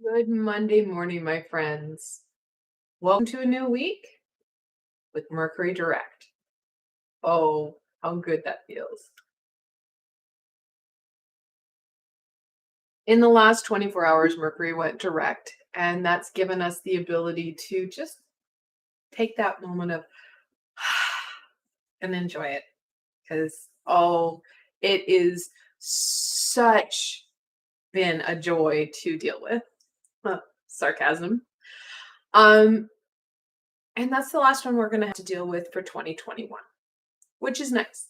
Good Monday morning, my friends. Welcome to a new week with Mercury Direct. Oh, how good that feels. In the last 24 hours, Mercury went direct, and that's given us the ability to just take that moment of and enjoy it. Because, it is such been a joy to deal with. Sarcasm. Um, and that's the last one we're going to have to deal with for 2021. Which is nice.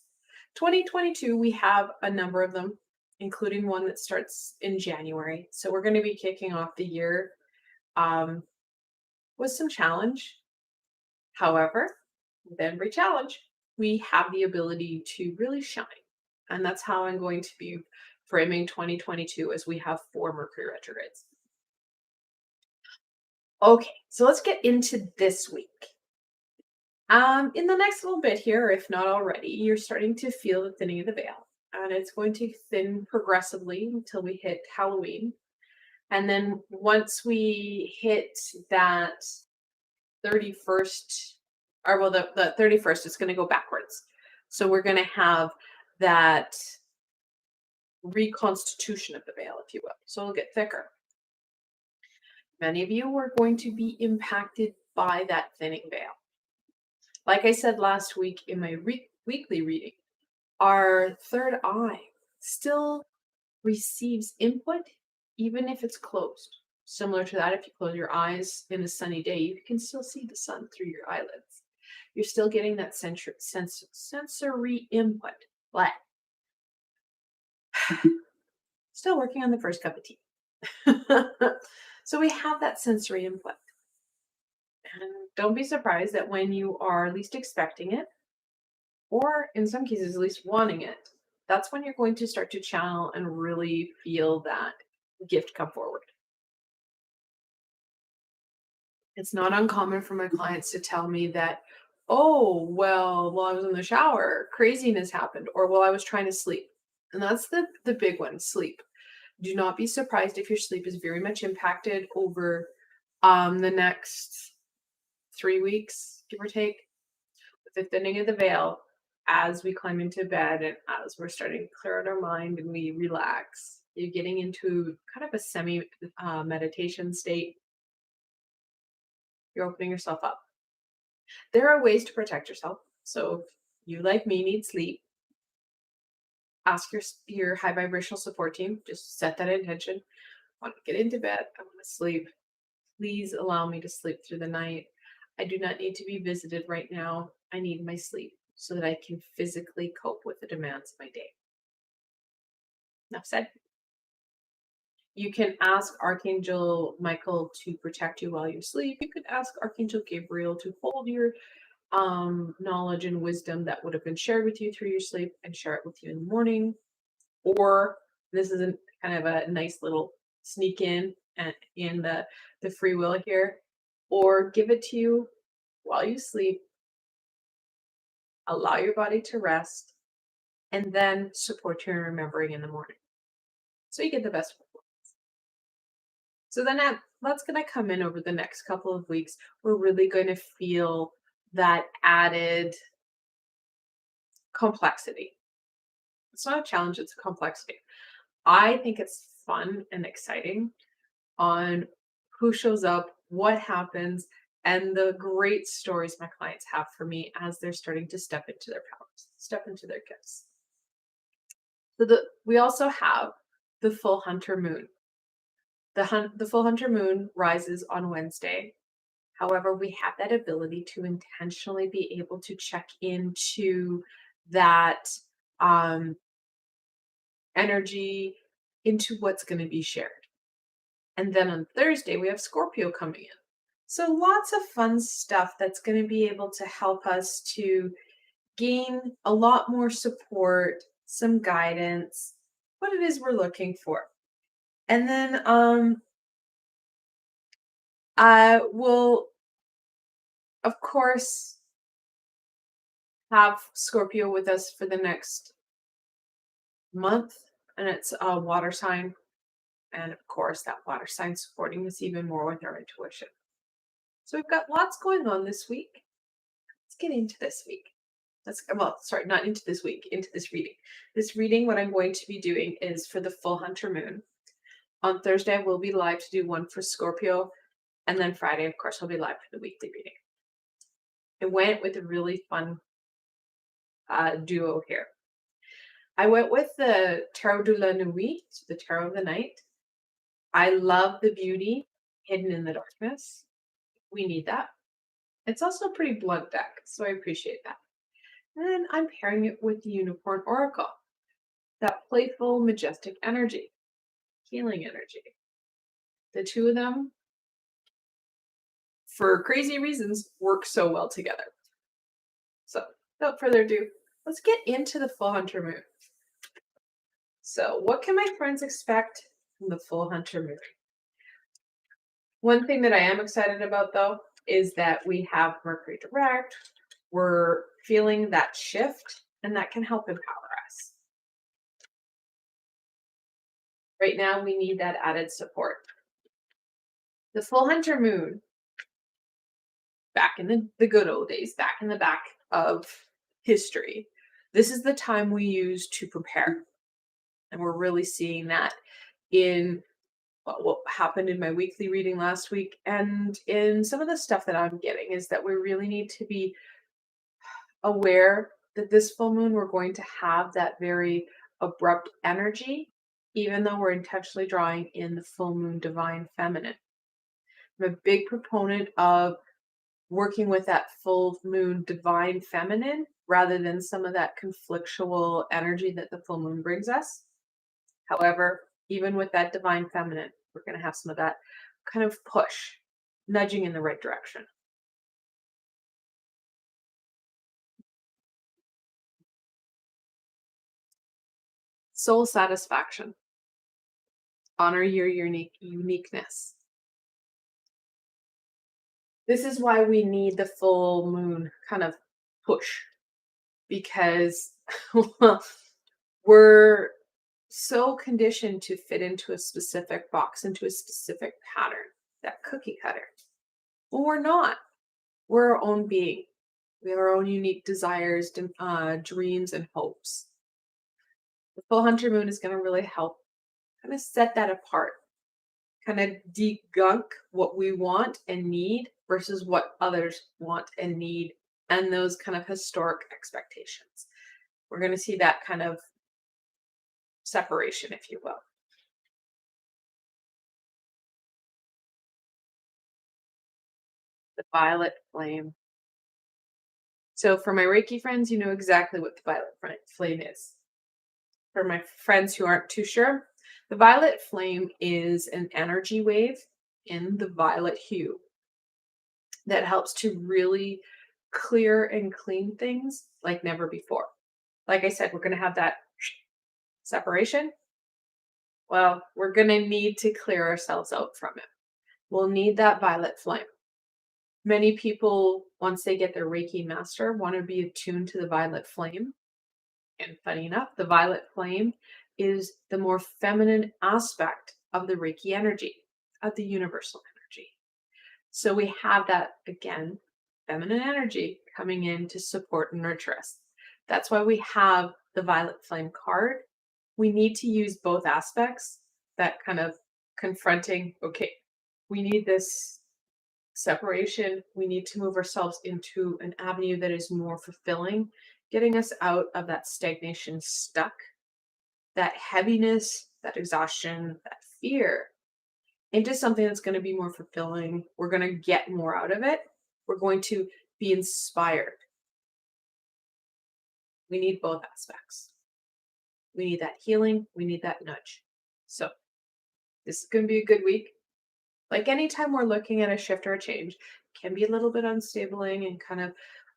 2022, we have a number of them, including one that starts in January. So we're going to be kicking off the year um, with some challenge. However, with every challenge, we have the ability to really shine. And that's how I'm going to be framing 2022 as we have 4 Mercury retrogrades. Okay, so let's get into this week. In the next little bit here, if not already, you're starting to feel the thinning of the veil, and it's going to thin progressively until we hit Halloween. And then once we hit that 31st, or well, the 31st, it's going to go backwards. So we're going to have that reconstitution of the veil, if you will. So it'll get thicker. Many of you are going to be impacted by that thinning veil. Like I said last week in my weekly reading, our third eye still receives input even if it's closed. Similar to that, if you close your eyes in a sunny day, you can still see the sun through your eyelids. You're still getting that sensory input. But still working on the first cup of tea. So we have that sensory input. And don't be surprised that when you are least expecting it, or in some cases, at least wanting it, that's when you're going to start to channel and really feel that gift come forward. It's not uncommon for my clients to tell me that, oh, well, while I was in the shower, craziness happened, or while I was trying to sleep. And that's the big one, sleep. Do not be surprised if your sleep is very much impacted over the next 3 weeks, give or take, with the thinning of the veil as we climb into bed and as we're starting to clear out our mind and we relax. You're getting into kind of a semi meditation state. You're opening yourself up. There are ways to protect yourself. So if you, like me, need sleep, ask your high vibrational support team. Just set that intention. I want to get into bed. I want to sleep. Please allow me to sleep through the night. I do not need to be visited right now. I need my sleep so that I can physically cope with the demands of my day. Enough said. You can ask Archangel Michael to protect you while you sleep. You could ask Archangel Gabriel to hold your knowledge and wisdom that would have been shared with you through your sleep and share it with you in the morning. Or this is kind of a nice little sneak in the free will here. Or give it to you while you sleep. Allow your body to rest, and then support your remembering in the morning. So you get the best performance. So then that's going to come in over the next couple of weeks. We're really going to feel that added complexity. It's not a challenge, it's a complexity. I think it's fun and exciting on who shows up, what happens, and the great stories my clients have for me as they're starting to step into their powers, step into their gifts. So we also have the full hunter moon. The full hunter moon rises on Wednesday. However, we have that ability to intentionally be able to check into that energy, into what's going to be shared. And then on Thursday, we have Scorpio coming in. So lots of fun stuff that's going to be able to help us to gain a lot more support, some guidance, what it is we're looking for. And then I will, of course, have Scorpio with us for the next month, and it's a water sign. And of course, that water sign supporting us even more with our intuition. So we've got lots going on this week. Let's get into this week. Not into this week, into this reading. This reading, what I'm going to be doing is for the full Hunter moon. On Thursday, I will be live to do one for Scorpio. And then Friday, of course, I'll be live for the weekly reading. I went with a really fun duo here. I went with the Tarot de la Nuit, the Tarot of the Night. I love the beauty hidden in the darkness. We need that. It's also a pretty blunt deck, so I appreciate that. And then I'm pairing it with the Unicorn Oracle. That playful, majestic energy. Healing energy. The two of them, for crazy reasons, work so well together. So, without further ado, let's get into the full Hunter moon. So, what can my friends expect from the full Hunter moon? One thing that I am excited about, though, is that we have Mercury direct. We're feeling that shift, and that can help empower us. Right now, we need that added support. The full Hunter moon, back in the good old days, back in the back of history, this is the time we use to prepare. And we're really seeing that in what happened in my weekly reading last week, and in some of the stuff that I'm getting, is that we really need to be aware that this full moon, we're going to have that very abrupt energy, even though we're intentionally drawing in the full moon divine feminine. I'm a big proponent of working with that full moon divine feminine rather than some of that conflictual energy that the full moon brings us. However, even with that divine feminine, we're going to have some of that kind of push, nudging in the right direction. Soul satisfaction. Honor your uniqueness. This is why we need the full moon kind of push, because we're so conditioned to fit into a specific box, into a specific pattern, that cookie cutter. Well, we're not. We're our own being. We have our own unique desires, dreams, and hopes. The full Hunter moon is going to really help kind of set that apart, kind of degunk what we want and need versus what others want and need, and those kind of historic expectations. We're going to see that kind of separation, if you will. The violet flame. So for my Reiki friends, you know exactly what the violet flame is. For my friends who aren't too sure, the violet flame is an energy wave in the violet hue that helps to really clear and clean things like never before. Like I said, we're going to have that separation. Well, we're going to need to clear ourselves out from it. We'll need that violet flame. Many people, once they get their Reiki master, want to be attuned to the violet flame. And funny enough, the violet flame is the more feminine aspect of the Reiki energy, of the universal energy. So we have that, again, feminine energy coming in to support and nurture us. That's why we have the violet flame card. We need to use both aspects, that kind of confronting, okay, we need this separation. We need to move ourselves into an avenue that is more fulfilling, getting us out of that stagnation, stuck, that heaviness, that exhaustion, that fear, into something that's going to be more fulfilling. We're going to get more out of it. We're going to be inspired. We need both aspects. We need that healing. We need that nudge. So this is going to be a good week. Like anytime we're looking at a shift or a change, it can be a little bit unstabling, and kind of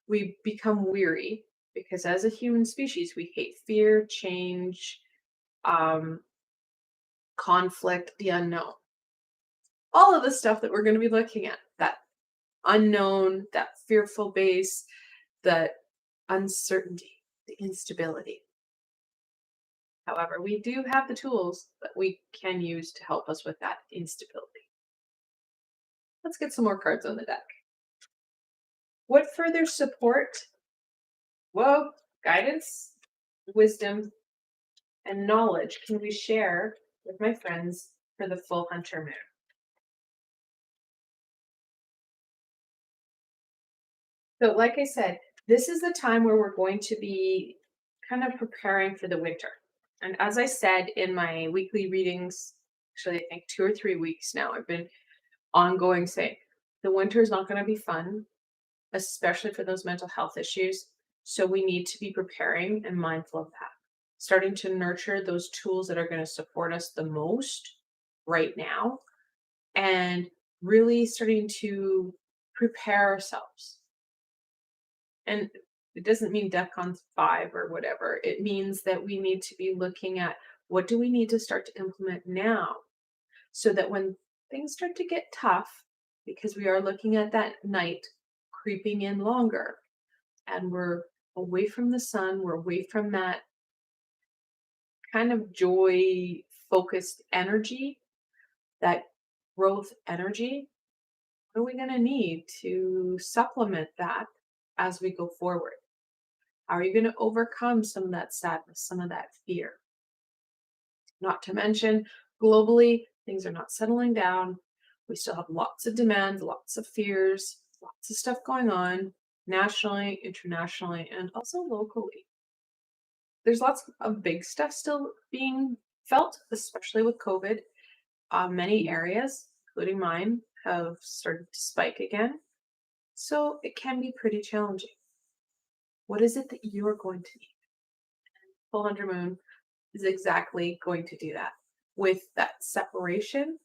we become weary, because as a human species, we hate fear, change, conflict, the unknown. All of the stuff that we're going to be looking at, that unknown, that fearful base, that uncertainty, the instability. However, we do have the tools that we can use to help us with that instability. Let's get some more cards on the deck. What further support, well, guidance, wisdom, and knowledge can we share with my friends for the full Hunter Moon? So, like I said, this is the time where we're going to be kind of preparing for the winter. And as I said in my weekly readings, actually, I think 2 or 3 weeks now, I've been ongoing saying the winter is not going to be fun, especially for those mental health issues. So, we need to be preparing and mindful of that, starting to nurture those tools that are going to support us the most right now, and really starting to prepare ourselves. And it doesn't mean DEFCON 5 or whatever. It means that we need to be looking at what do we need to start to implement now so that when things start to get tough, because we are looking at that night creeping in longer and we're away from the sun, we're away from that kind of joy focused energy, that growth energy. What are we going to need to supplement that as we go forward? How are you going to overcome some of that sadness, some of that fear? Not to mention, globally, things are not settling down. We still have lots of demands, lots of fears, lots of stuff going on nationally, internationally, and also locally. There's lots of big stuff still being felt, especially with COVID. Many areas, including mine, have started to spike again. So it can be pretty challenging. What is it that you're going to need? Full Hunter Moon is exactly going to do that with that separation,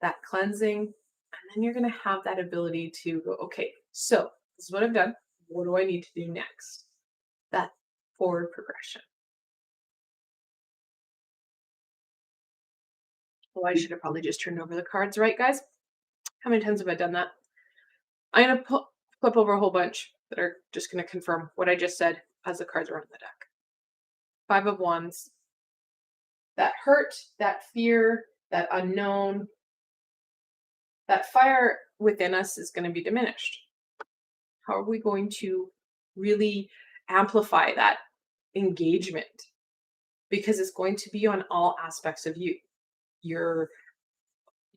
that cleansing, and then you're going to have that ability to go, okay, so this is what I've done. What do I need to do next? That forward progression. Well, I should have probably just turned over the cards, right, guys? How many times have I done that? I'm going to flip over a whole bunch that are just going to confirm what I just said as the cards are on the deck. 5 of Wands. That hurt, that fear, that unknown, that fire within us is going to be diminished. How are we going to really amplify that engagement? Because it's going to be on all aspects of you. Your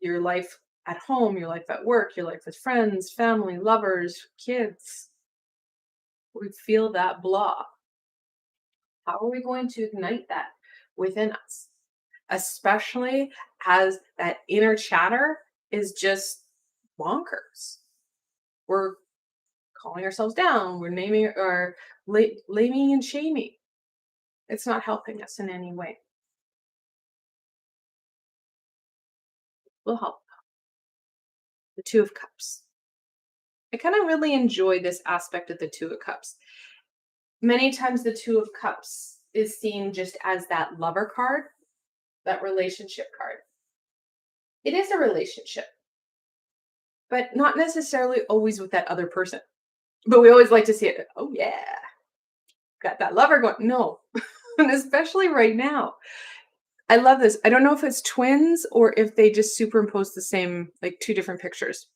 life at home, your life at work, your life with friends, family, lovers, kids. We feel that blah. How are we going to ignite that within us? Especially as that inner chatter is just bonkers. We're calling ourselves down. We're naming or blaming and shaming. It's not helping us in any way. Will help. The Two of Cups. I kind of really enjoy this aspect of the Two of Cups. Many times the Two of Cups is seen just as that lover card, that relationship card. It is a relationship, but not necessarily always with that other person. But we always like to see it. Oh yeah, got that lover going. No, and especially right now. I love this. I don't know if it's twins or if they just superimpose the same, like two different pictures.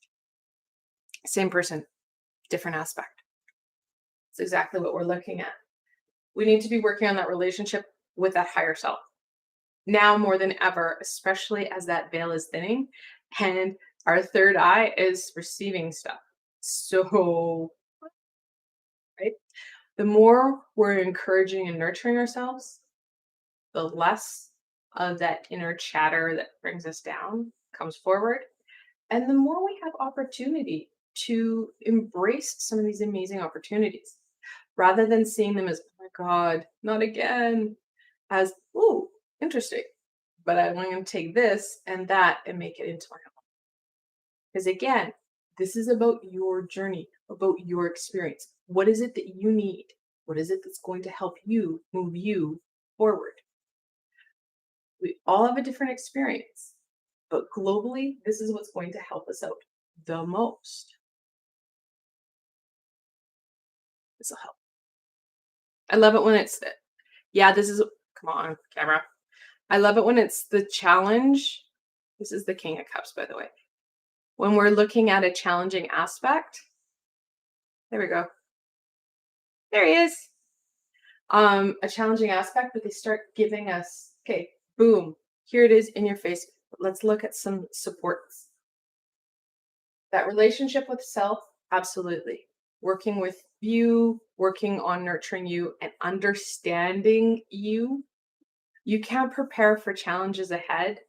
Same person, different aspect. It's exactly what we're looking at. We need to be working on that relationship with that higher self. Now more than ever, especially as that veil is thinning and our third eye is receiving stuff. So, right? The more we're encouraging and nurturing ourselves, the less of that inner chatter that brings us down comes forward. And the more we have opportunity to embrace some of these amazing opportunities rather than seeing them as, oh my God, not again, as, oh, interesting. But I'm going to take this and that and make it into my own. Because again, this is about your journey, about your experience. What is it that you need? What is it that's going to help you move you forward? We all have a different experience, but globally, this is what's going to help us out the most. This will help. I love it when it's, yeah, this is Come on, camera. I love it when it's the challenge. This is the King of Cups, by the way. When we're looking at a challenging aspect. There we go. There he is. A challenging aspect, but they start giving us, okay, boom, here it is in your face. Let's look at some supports. That relationship with self, absolutely. Working with you, working on nurturing you and understanding you. You can't prepare for challenges ahead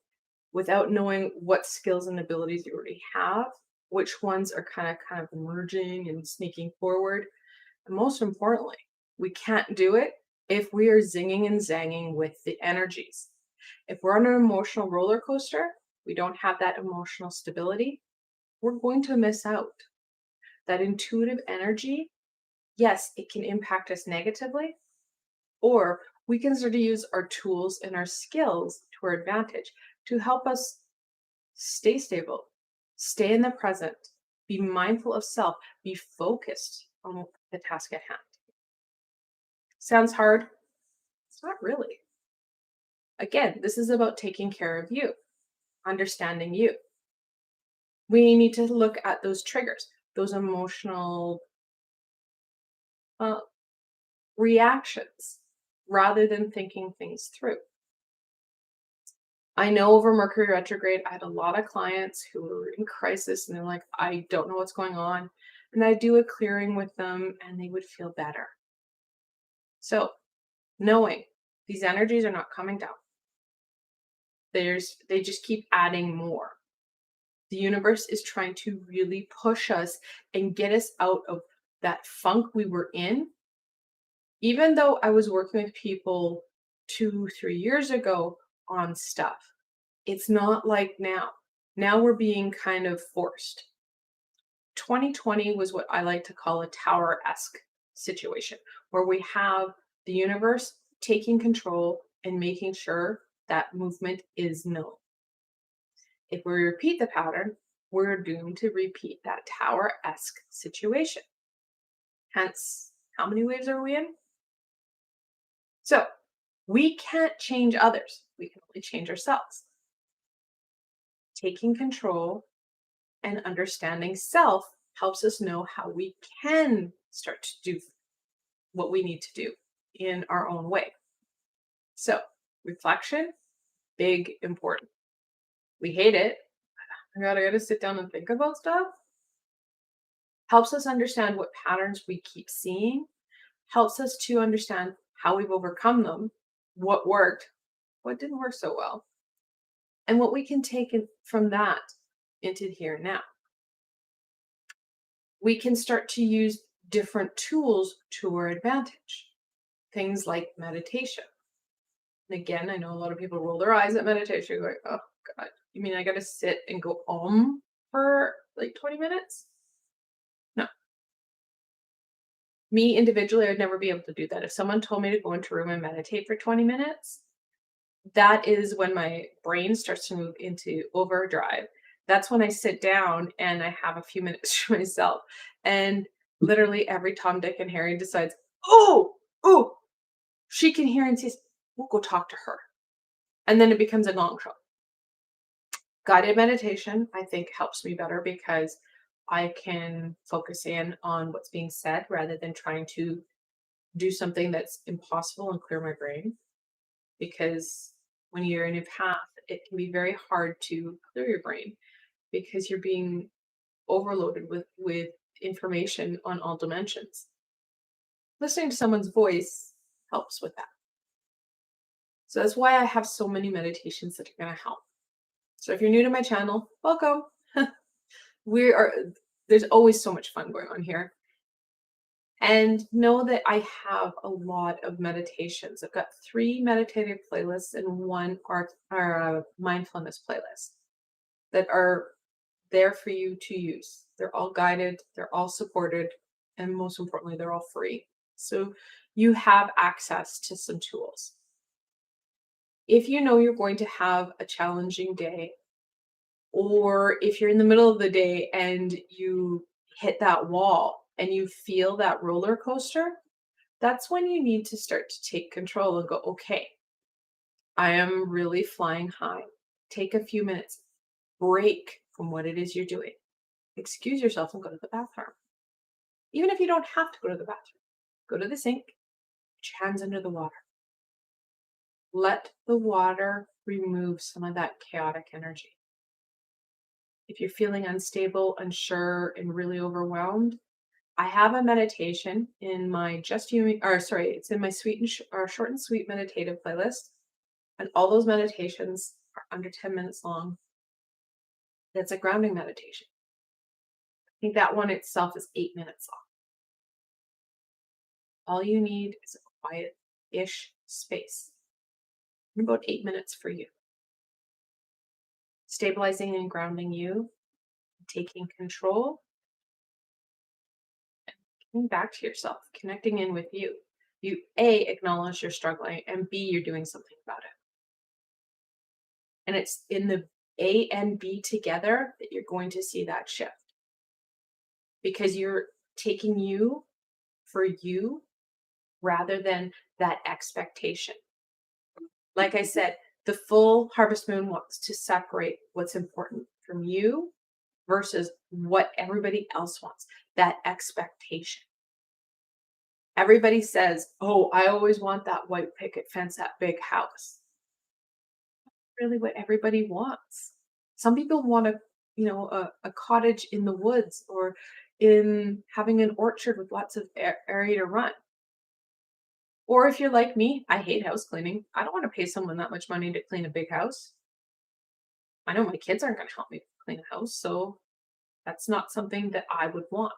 without knowing what skills and abilities you already have, which ones are kind of emerging and sneaking forward. And most importantly, we can't do it if we are zinging and zanging with the energies. If we're on an emotional roller coaster, we don't have that emotional stability, we're going to miss out. That intuitive energy, yes, it can impact us negatively, or we can start to use our tools and our skills to our advantage to help us stay stable, stay in the present, be mindful of self, be focused on the task at hand. Sounds hard? It's not really. Again, this is about taking care of you, understanding you. We need to look at those triggers, those emotional reactions, rather than thinking things through. I know over Mercury retrograde, I had a lot of clients who were in crisis and they're like, I don't know what's going on. And I do a clearing with them and they would feel better. So knowing these energies are not coming down. They just keep adding more. The universe is trying to really push us and get us out of that funk we were in. Even though I was working with people 2-3 years ago on stuff, it's not like now. Now we're being kind of forced. 2020 was what I like to call a tower-esque situation, where we have the universe taking control and making sure that movement is known. If we repeat the pattern, we're doomed to repeat that tower-esque situation. Hence, how many waves are we in? So, we can't change others. We can only change ourselves. Taking control and understanding self helps us know how we can start to do what we need to do in our own way. So, reflection, big, important. We hate it. I gotta sit down and think about stuff. Helps us understand what patterns we keep seeing, helps us to understand how we've overcome them, what worked, what didn't work so well, and what we can take from that into here and now. We can start to use different tools to our advantage. Things like meditation. And again, I know a lot of people roll their eyes at meditation, going, oh God, you mean I gotta sit and go for like 20 minutes? No. Me individually, I'd never be able to do that. If someone told me to go into a room and meditate for 20 minutes, that is when my brain starts to move into overdrive. That's when I sit down and I have a few minutes to myself. And literally every Tom, Dick, and Harry decides, oh, she can hear and says, we'll go talk to her. And then it becomes a gong show. Guided meditation, I think, helps me better because I can focus in on what's being said rather than trying to do something that's impossible and clear my brain. Because when you're in a path, it can be very hard to clear your brain because you're being overloaded with information on all dimensions. Listening to someone's voice helps with that. So that's why I have so many meditations that are going to help. So if you're new to my channel, welcome. There's always so much fun going on here. And know that I have a lot of meditations. I've got 3 meditative playlists and 1 mindfulness playlist that are there for you to use. They're all guided, they're all supported, and most importantly, they're all free. So you have access to some tools. If you know you're going to have a challenging day, or if you're in the middle of the day and you hit that wall and you feel that roller coaster, that's when you need to start to take control and go, okay, I am really flying high. Take a few minutes, break from what it is you're doing. Excuse yourself and go to the bathroom. Even if you don't have to go to the bathroom, go to the sink, put your hands under the water. Let the water remove some of that chaotic energy. If you're feeling unstable, unsure, and really overwhelmed, I have a meditation in my it's in my short and sweet meditative playlist. And all those meditations are under 10 minutes long. That's a grounding meditation. I think that one itself is 8 minutes long. All you need is a quiet-ish space. About 8 minutes for you. Stabilizing and grounding you, taking control, and coming back to yourself, connecting in with you. You A, acknowledge you're struggling, and B, you're doing something about it. And it's in the A and B together that you're going to see that shift. Because you're taking you for you rather than that expectation. Like I said, the full harvest moon wants to separate what's important from you versus what everybody else wants, that expectation. Everybody says, oh, I always want that white picket fence, that big house. Really what everybody wants. Some people want a cottage in the woods or in having an orchard with lots of area to run. Or if you're like me, I hate house cleaning. I don't want to pay someone that much money to clean a big house. I know my kids aren't going to help me clean a house, so that's not something that I would want.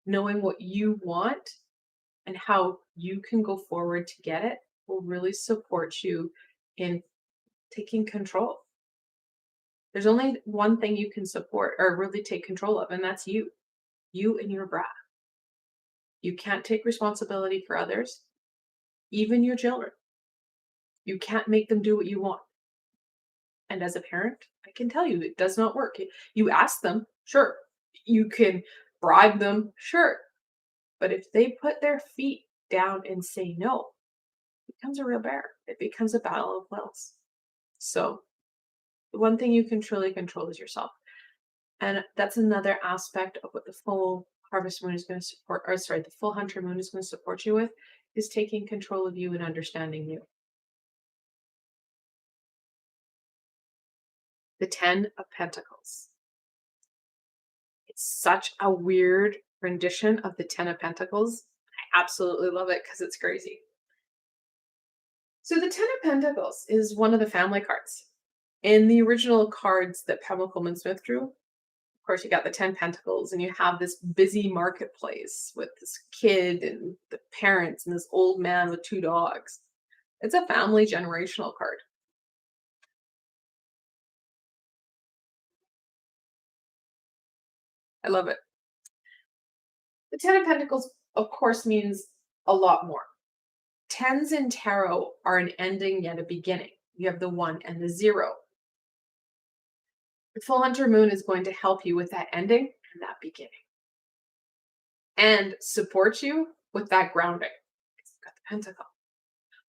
Knowing what you want and how you can go forward to get it will really support you in taking control. There's only one thing you can support or really take control of, and that's you. You and your breath. You can't take responsibility for others, even your children. You can't make them do what you want. And as a parent, I can tell you it does not work. You ask them, sure. You can bribe them, sure. But if they put their feet down and say no, it becomes a real bear. It becomes a battle of wills. So the one thing you can truly control is yourself. And that's another aspect of what the full harvest moon is going to support, the full hunter moon is going to support you with, is taking control of you and understanding you. The 10 of Pentacles. It's such a weird rendition of the 10 of Pentacles. I absolutely love it because it's crazy. So the 10 of Pentacles is one of the family cards. In the original cards that Pamela Coleman Smith drew, of course, you got the 10 Pentacles and you have this busy marketplace with this kid and the parents and this old man with 2 dogs. It's a family generational card. I love it. The 10 of Pentacles, of course, means a lot more. 10s in tarot are an ending yet a beginning. You have the 1 and the 0. The full hunter moon is going to help you with that ending and that beginning. And support you with that grounding. You've got the pentacle.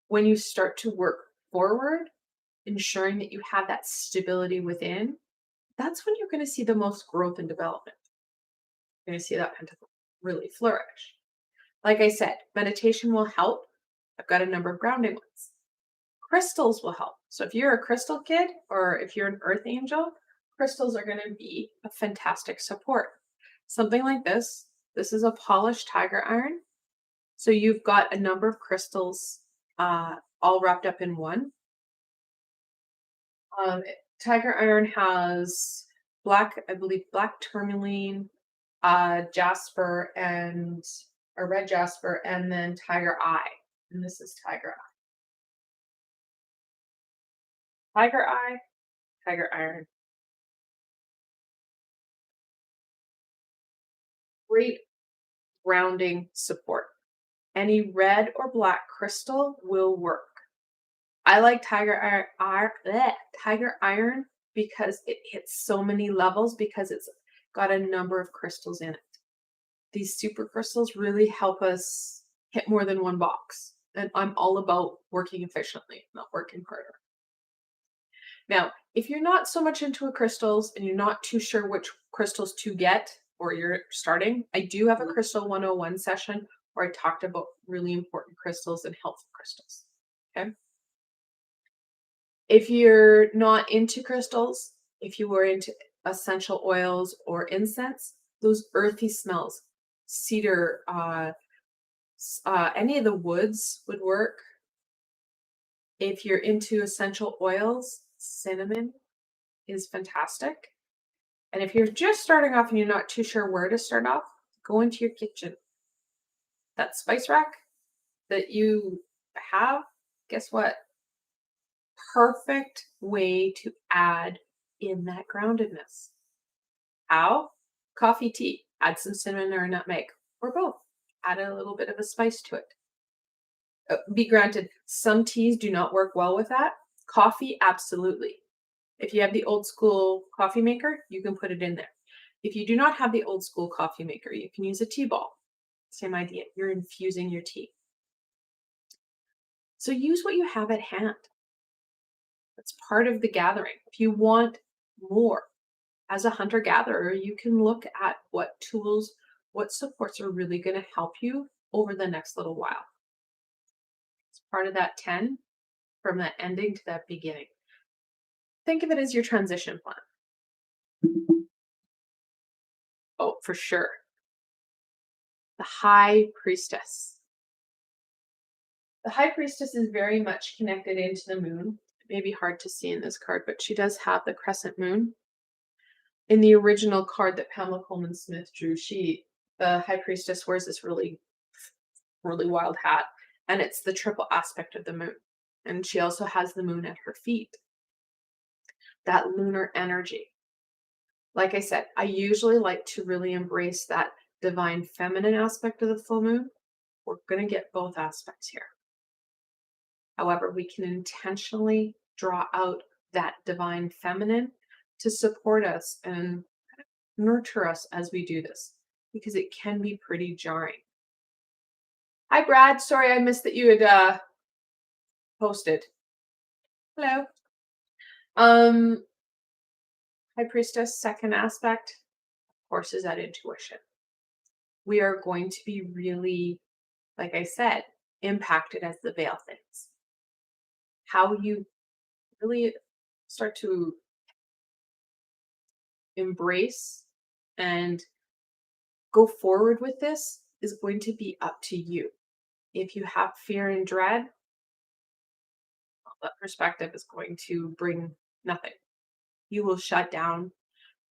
When you start to work forward, ensuring that you have that stability within, that's when you're going to see the most growth and development. You're going to see that pentacle really flourish. Like I said, meditation will help. I've got a number of grounding ones. Crystals will help. So if you're a crystal kid or if you're an earth angel, crystals are going to be a fantastic support. Something like this. This is a polished tiger iron. So you've got a number of crystals all wrapped up in one. Tiger iron has black tourmaline, jasper, and a red jasper, and then tiger eye. And this is tiger eye. Tiger eye, tiger iron. Great grounding support. Any red or black crystal will work. I like tiger iron because it hits so many levels because it's got a number of crystals in it. These super crystals really help us hit more than one box. And I'm all about working efficiently, not working harder. Now, if you're not so much into crystals and you're not too sure which crystals to get or you're starting, I do have a Crystal 101 session where I talked about really important crystals and helpful crystals. Okay. If you're not into crystals, if you were into essential oils or incense, those earthy smells, cedar, any of the woods would work. If you're into essential oils, cinnamon is fantastic. And if you're just starting off and you're not too sure where to start off, go into your kitchen. That spice rack that you have, guess what? Perfect way to add in that groundedness. How? Coffee, tea. Add some cinnamon or nutmeg, or both. Add a little bit of a spice to it. Be granted, some teas do not work well with that. Coffee, absolutely. If you have the old school coffee maker, you can put it in there. If you do not have the old school coffee maker, you can use a tea ball. Same idea. You're infusing your tea. So use what you have at hand. That's part of the gathering. If you want more, as a hunter-gatherer, you can look at what tools, what supports are really going to help you over the next little while. It's part of that 10 from that ending to that beginning. Think of it as your transition plan. Oh, for sure. The High Priestess. The High Priestess is very much connected into the moon. It may be hard to see in this card, but she does have the crescent moon. In the original card that Pamela Coleman Smith drew, the High Priestess wears this really, really wild hat, and it's the triple aspect of the moon. And she also has the moon at her feet. That lunar energy. Like I said, I usually like to really embrace that divine feminine aspect of the full moon. We're going to get both aspects here. However, we can intentionally draw out that divine feminine to support us and nurture us as we do this, because it can be pretty jarring. Hi, Brad. Sorry I missed that you had posted. Hello. High Priestess, second aspect, of course, is that intuition. We are going to be really, like I said, impacted as the veil thins. How you really start to embrace and go forward with this is going to be up to you. If you have fear and dread, well, that perspective is going to bring nothing. You will shut down,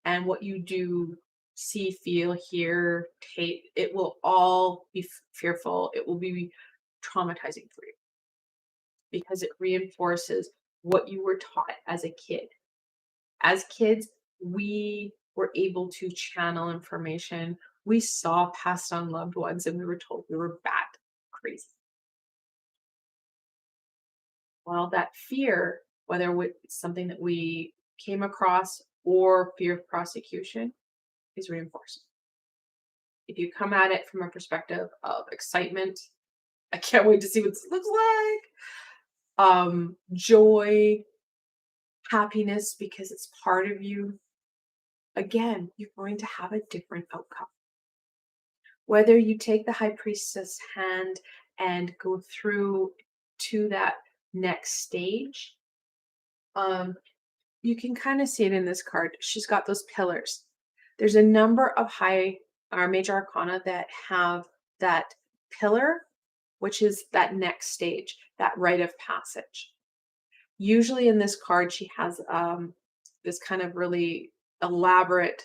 and what you do, see, feel, hear, taste, it will all be fearful. It will be traumatizing for you because it reinforces what you were taught as a kid. As kids, we were able to channel information. We saw passed on loved ones and we were told we were bad, crazy. Well, that fear, whether it's something that we came across or fear of prosecution, is reinforced. If you come at it from a perspective of excitement, I can't wait to see what this looks like. Joy, happiness, because it's part of you. Again, you're going to have a different outcome. Whether you take the High Priestess hand and go through to that next stage, you can kind of see it in this card. She's got those pillars. There's a number of major arcana that have that pillar, which is that next stage, that rite of passage. Usually in this card, she has this kind of really elaborate,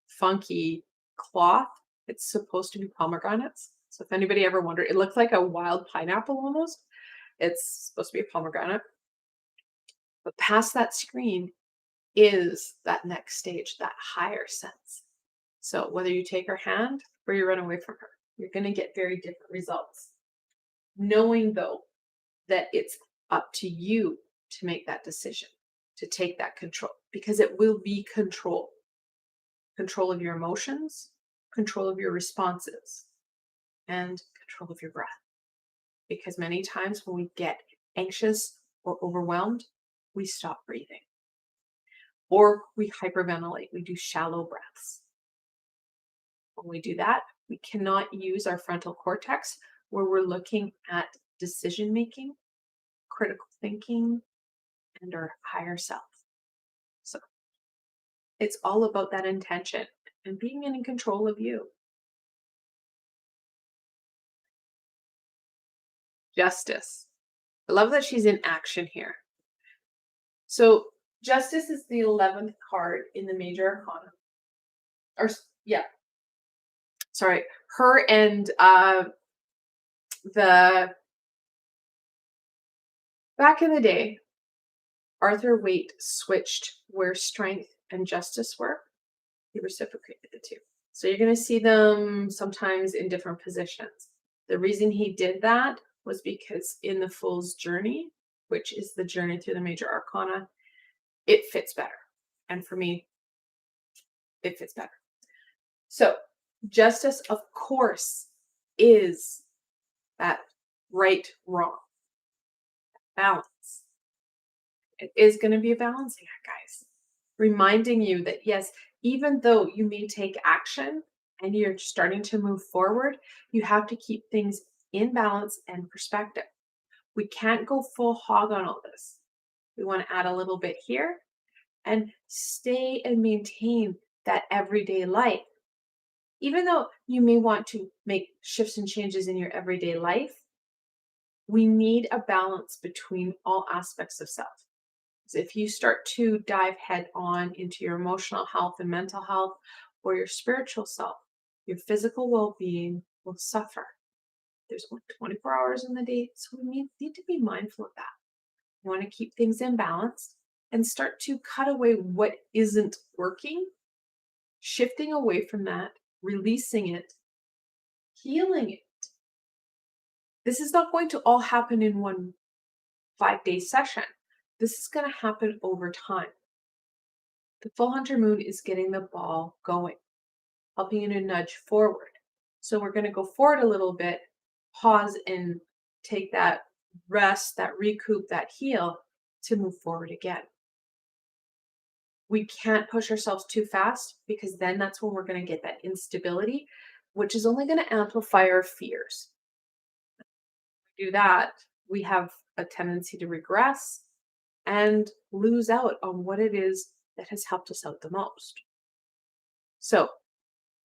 funky cloth. It's supposed to be pomegranates. So if anybody ever wondered, it looks like a wild pineapple almost. It's supposed to be a pomegranate. But past that screen is that next stage, that higher sense. So whether you take her hand or you run away from her, you're going to get very different results. Knowing, though, that it's up to you to make that decision, to take that control, because it will be control. Control of your emotions, control of your responses, and control of your breath. because many times when we get anxious or overwhelmed, we stop breathing or we hyperventilate. We do shallow breaths. When we do that, we cannot use our frontal cortex where we're looking at decision making, critical thinking, and our higher self. So it's all about that intention and being in control of you. Justice. I love that she's in action here. So Justice is the 11th card in the major arcana. Or yeah, sorry, her and the back in the day, Arthur Waite switched where strength and justice were. He reciprocated the two. So you're going to see them sometimes in different positions. The reason he did that was because in the Fool's Journey, which is the journey through the major arcana, it fits better. And for me, it fits better. So justice, of course, is that right, wrong, balance. It is going to be a balancing act, guys. Reminding you that, yes, even though you may take action and you're starting to move forward, you have to keep things in balance and perspective. We can't go full hog on all this. We want to add a little bit here and stay and maintain that everyday life. Even though you may want to make shifts and changes in your everyday life, we need a balance between all aspects of self. If you start to dive head on into your emotional health and mental health or your spiritual self, your physical well-being will suffer. There's only 24 hours in the day, so we need to be mindful of that. We want to keep things in balance and start to cut away what isn't working, shifting away from that, releasing it, healing it. This is not going to all happen in one 5-day session. This is going to happen over time. The full hunter moon is getting the ball going, helping you to nudge forward. So we're going to go forward a little bit, pause and take that rest, that recoup, that heal to move forward again. We can't push ourselves too fast because then that's when we're going to get that instability, which is only going to amplify our fears. If we do that, we have a tendency to regress and lose out on what it is that has helped us out the most. So,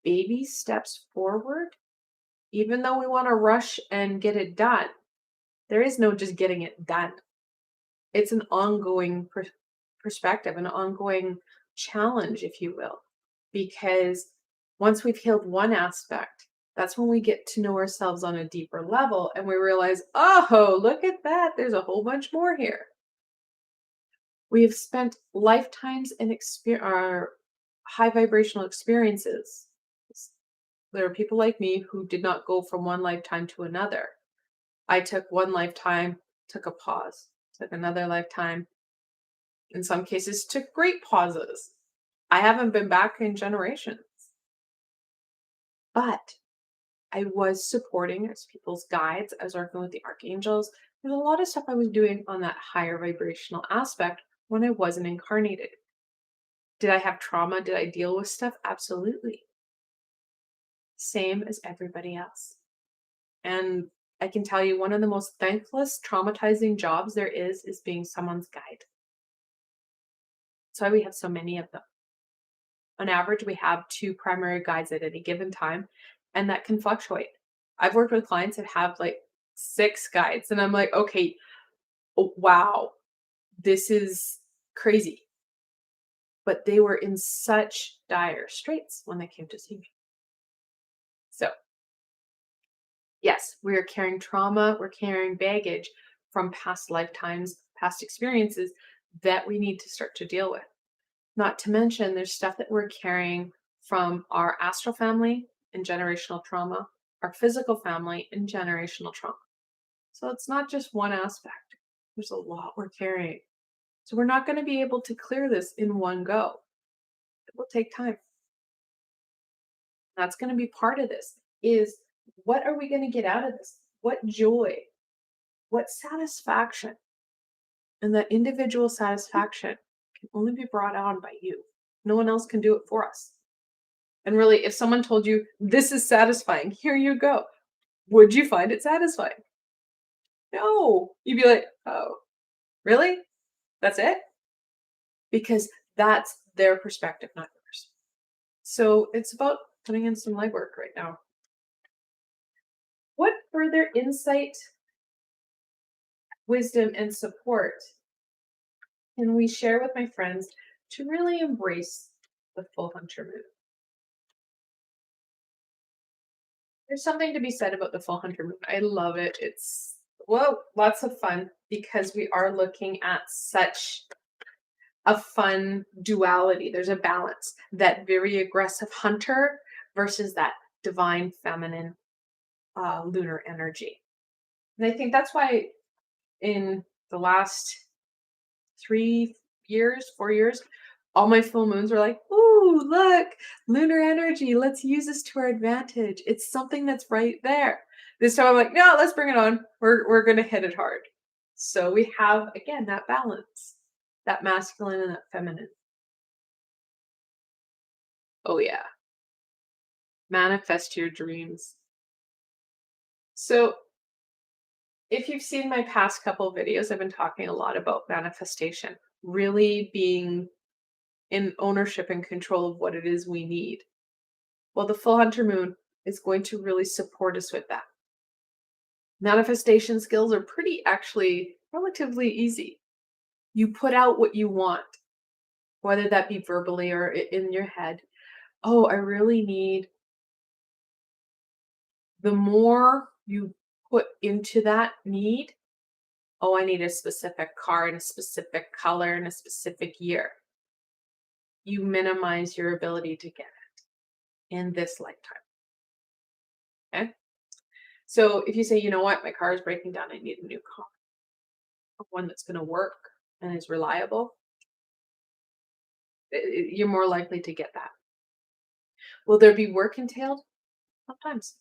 baby steps forward, even though we want to rush and get it done, there is no just getting it done. It's an ongoing perspective, an ongoing challenge, if you will, because once we've healed one aspect, that's when we get to know ourselves on a deeper level and we realize, oh, look at that. There's a whole bunch more here. We have spent lifetimes in our high vibrational experiences. There are people like me who did not go from one lifetime to another. I took one lifetime, took a pause, took another lifetime. In some cases, took great pauses. I haven't been back in generations. But I was supporting as people's guides. I was working with the archangels. There's a lot of stuff I was doing on that higher vibrational aspect when I wasn't incarnated. Did I have trauma? Did I deal with stuff? Absolutely. Same as everybody else. And I can tell you one of the most thankless, traumatizing jobs there is being someone's guide. That's why we have so many of them. On average, we have 2 primary guides at any given time, and that can fluctuate. I've worked with clients that have like 6 guides, and I'm like, okay, oh, wow, this is crazy. But they were in such dire straits when they came to see me. So, yes, we are carrying trauma, we're carrying baggage from past lifetimes, past experiences that we need to start to deal with. Not to mention, there's stuff that we're carrying from our astral family and generational trauma, our physical family and generational trauma. So it's not just one aspect. There's a lot we're carrying. So we're not going to be able to clear this in one go. It will take time. That's going to be part of this is what are we going to get out of this? What joy what satisfaction and that individual satisfaction can only be brought on by you. No one else can do it for us. And really, if someone told you, this is satisfying, here you go, would you find it satisfying? No. You'd be like, oh, really? That's it? Because that's their perspective, not yours. So it's about putting in some legwork right now. What further insight, wisdom, and support can we share with my friends to really embrace the full hunter moon? There's something to be said about the full hunter moon. I love it. It's, well, lots of fun because we are looking at such a fun duality. There's a balance, that very aggressive hunter versus that divine feminine lunar energy. And I think that's why in the last 3 years, 4 years, all my full moons were like, ooh, look, lunar energy. Let's use this to our advantage. It's something that's right there. This time I'm like, no, let's bring it on. We're gonna hit it hard. So we have again that balance, that masculine and that feminine. Oh yeah. Manifest your dreams. So if you've seen my past couple videos, I've been talking a lot about manifestation, really being in ownership and control of what it is we need. Well, the full hunter moon is going to really support us with that. Manifestation skills are pretty actually relatively easy. You put out what you want, whether that be verbally or in your head. Oh, I really need, the more you put into that need, oh, I need a specific car in a specific color in a specific year. You minimize your ability to get it in this lifetime. Okay. So if you say, you know what, my car is breaking down, I need a new car, one that's going to work and is reliable, you're more likely to get that. Will there be work entailed? Sometimes.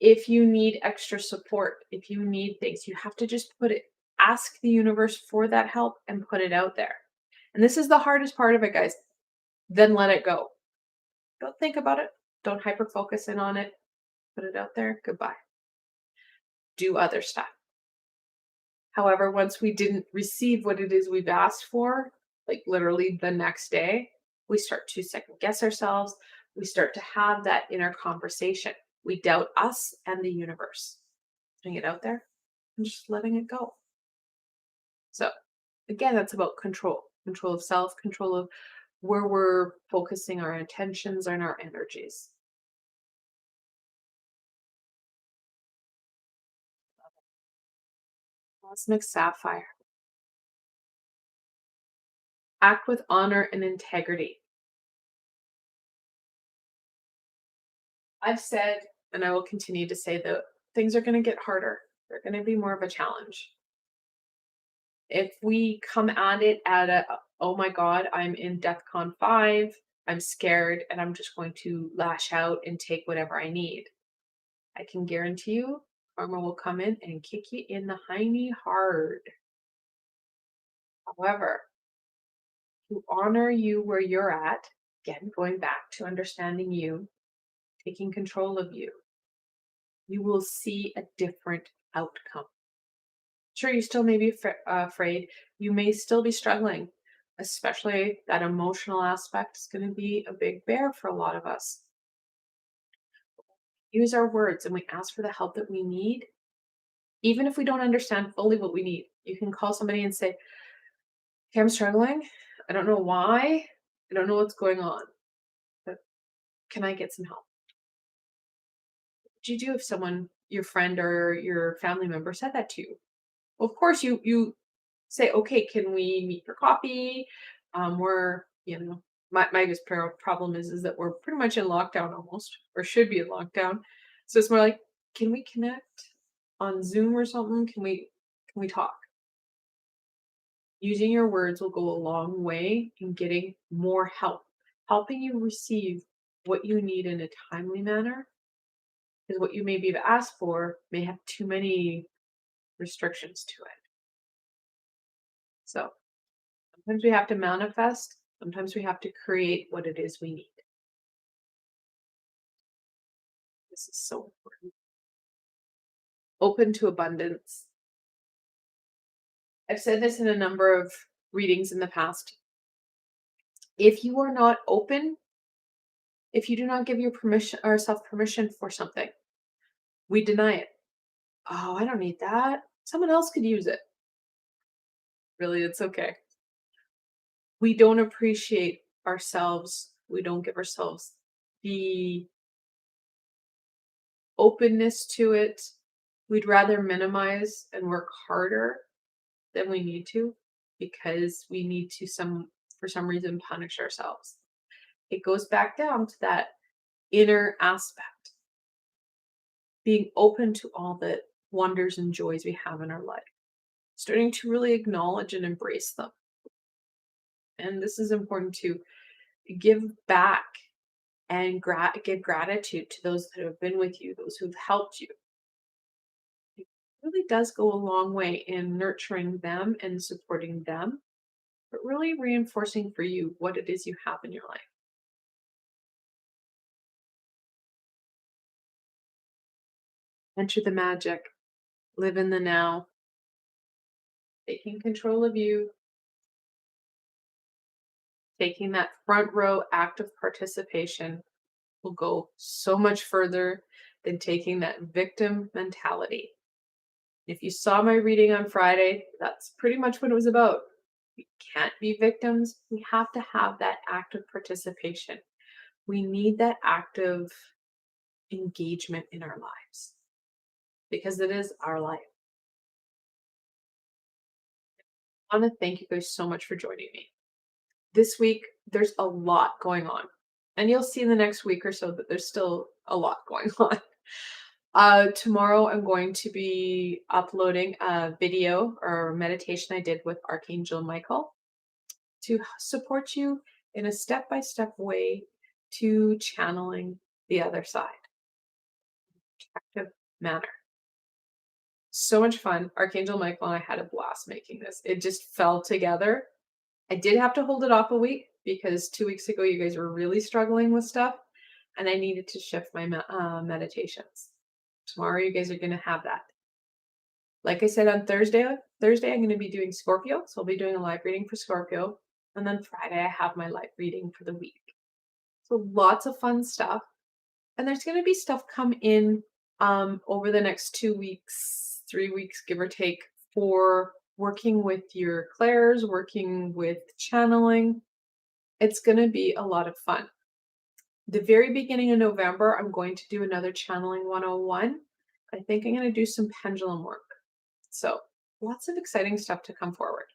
If you need extra support, if you need things, you have to just ask the universe for that help and put it out there. And this is the hardest part of it, guys. Then let it go. Don't think about it. Don't hyper focus in on it. Put it out there. Goodbye. Do other stuff. However, once we didn't receive what it is we've asked for, like literally the next day, we start to second guess ourselves. We start to have that inner conversation. We doubt us and the universe. Putting it out there and just letting it go. So, again, that's about control of self, control of where we're focusing our intentions and our energies. Cosmic sapphire. Act with honor and integrity. I've said, and I will continue to say, that things are going to get harder. They're going to be more of a challenge. If we come at it at oh my God, I'm in DEFCON 5, I'm scared, and I'm just going to lash out and take whatever I need, I can guarantee you karma will come in and kick you in the hiney hard. However, to honor you where you're at, again, going back to understanding you, taking control of you, you will see a different outcome. Sure, you still may be afraid. You may still be struggling, especially that emotional aspect is going to be a big bear for a lot of us. Use our words and we ask for the help that we need, even if we don't understand fully what we need. You can call somebody and say, okay, I'm struggling. I don't know why. I don't know what's going on, but can I get some help? What would you do if someone, your friend or your family member, said that to you? Well, of course, you say, okay, can we meet for coffee? We're, my biggest problem is that we're pretty much in lockdown almost, or should be in lockdown. So it's more like, can we connect on Zoom or something? Can we talk? Using your words will go a long way in getting more help, helping you receive what you need in a timely manner Because what you maybe have asked for may have too many restrictions to it. So sometimes we have to manifest, sometimes we have to create what it is we need. This is so important. Open to abundance. I've said this in a number of readings in the past. If you are not open, if you do not give your permission or self permission for something, we deny it. Oh, I don't need that. Someone else could use it. Really, it's okay. We don't appreciate ourselves. We don't give ourselves the openness to it. We'd rather minimize and work harder than we need to because we need to for some reason punish ourselves. It goes back down to that inner aspect, being open to all the wonders and joys we have in our life, starting to really acknowledge and embrace them. And this is important to give back and give gratitude to those that have been with you, those who've helped you. It really does go a long way in nurturing them and supporting them, but really reinforcing for you what it is you have in your life. Enter the magic, live in the now, taking control of you, taking that front row active participation will go so much further than taking that victim mentality. If you saw my reading on Friday, that's pretty much what it was about. We can't be victims. We have to have that active participation. We need that active engagement in our lives because it is our life. I want to thank you guys so much for joining me. This week, there's a lot going on. And you'll see in the next week or so that there's still a lot going on. Tomorrow, I'm going to be uploading a video or meditation I did with Archangel Michael to support you in a step-by-step way to channeling the other side. Active manner. So much fun. Archangel Michael and I had a blast making this. It just fell together. I did have to hold it off a week because 2 weeks ago you guys were really struggling with stuff and I needed to shift my meditations. Tomorrow you guys are going to have that. Like I said on Thursday I'm going to be doing Scorpio. So I'll be doing a live reading for Scorpio. And then Friday I have my live reading for the week. So lots of fun stuff. And there's going to be stuff come in over the next 2 weeks, 3 weeks, give or take, for working with your clairs, working with channeling. It's going to be a lot of fun. The very beginning of November, I'm going to do another Channeling 101. I think I'm going to do some pendulum work. So lots of exciting stuff to come forward.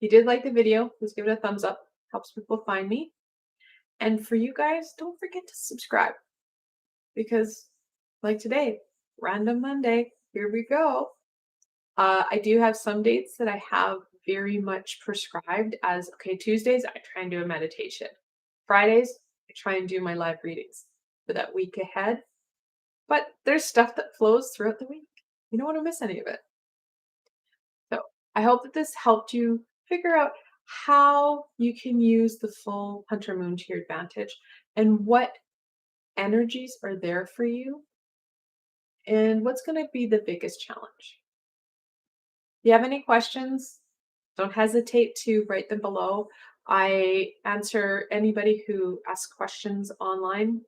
If you did like the video, please give it a thumbs up. Helps people find me. And for you guys, don't forget to subscribe. Because like today, Random Monday, here we go. I do have some dates that I have very much prescribed as, okay, Tuesdays, I try and do a meditation. Fridays, I try and do my live readings for that week ahead. But there's stuff that flows throughout the week. You don't want to miss any of it. So I hope that this helped you figure out how you can use the full Hunter Moon to your advantage and what energies are there for you and what's going to be the biggest challenge. If you have any questions, don't hesitate to write them below. I answer anybody who asks questions online,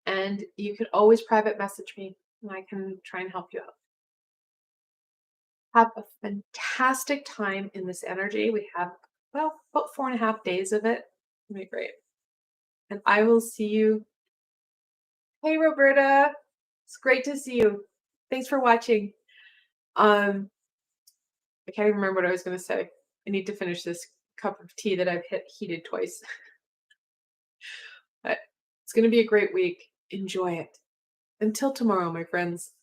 and you can always private message me and I can try and help you out. Have a fantastic time in this energy. We have, well, about 4.5 days of it. It'll be great. And I will see you. Hey, Roberta. It's great to see you. Thanks for watching. I can't even remember what I was going to say. I need to finish this cup of tea that I've heated twice. But it's going to be a great week. Enjoy it. Until tomorrow, my friends.